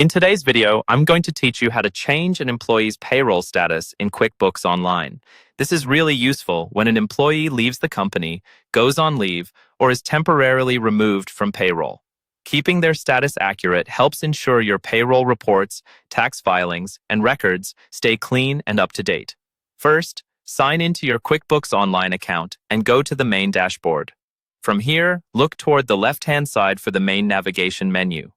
In today's video, I'm going to teach you how to change an employee's payroll status in QuickBooks Online. This is really useful when an employee leaves the company, goes on leave, or is temporarily removed from payroll. Keeping their status accurate helps ensure your payroll reports, tax filings, and records stay clean and up to date. First, sign into your QuickBooks Online account and go to the main dashboard. From here, look toward the left-hand side for the main navigation menu.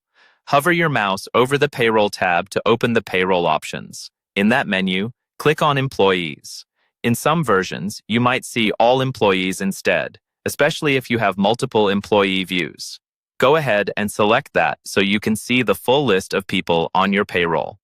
Hover your mouse over the Payroll tab to open the Payroll options. In that menu, click on Employees. In some versions, you might see All Employees instead, especially if you have multiple employee views. Go ahead and select that so you can see the full list of people on your payroll.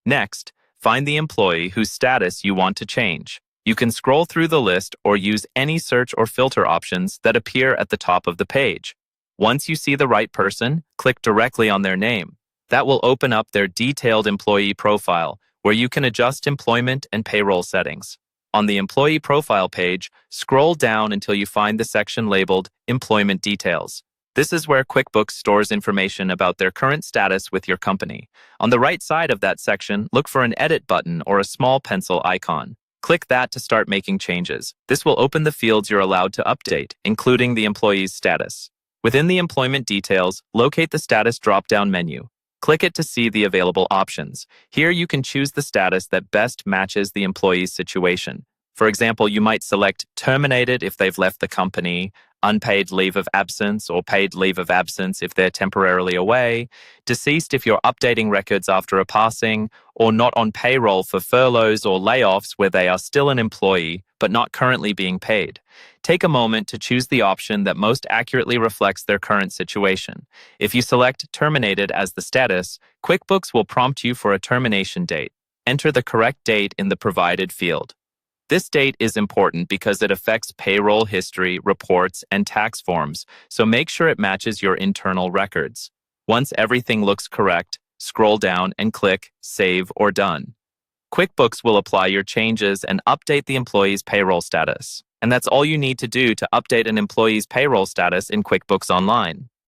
Next, find the employee whose status you want to change. You can scroll through the list or use any search or filter options that appear at the top of the page. Once you see the right person, click directly on their name. That will open up their detailed employee profile, where you can adjust employment and payroll settings. On the employee profile page, scroll down until you find the section labeled Employment Details. This is where QuickBooks stores information about their current status with your company. On the right side of that section, look for an Edit button or a small pencil icon. Click that to start making changes. This will open the fields you're allowed to update, including the employee's status. Within the employment details, locate the status drop-down menu. Click it to see the available options. Here you can choose the status that best matches the employee's situation. For example, you might select terminated if they've left the company, unpaid leave of absence or paid leave of absence if they're temporarily away, deceased if you're updating records after a passing, or not on payroll for furloughs or layoffs where they are still an employee but not currently being paid. Take a moment to choose the option that most accurately reflects their current situation. If you select terminated as the status, QuickBooks will prompt you for a termination date. Enter the correct date in the provided field. This date is important because it affects payroll history, reports, and tax forms, so make sure it matches your internal records. Once everything looks correct, scroll down and click Save or Done. QuickBooks will apply your changes and update the employee's payroll status. And that's all you need to do to update an employee's payroll status in QuickBooks Online.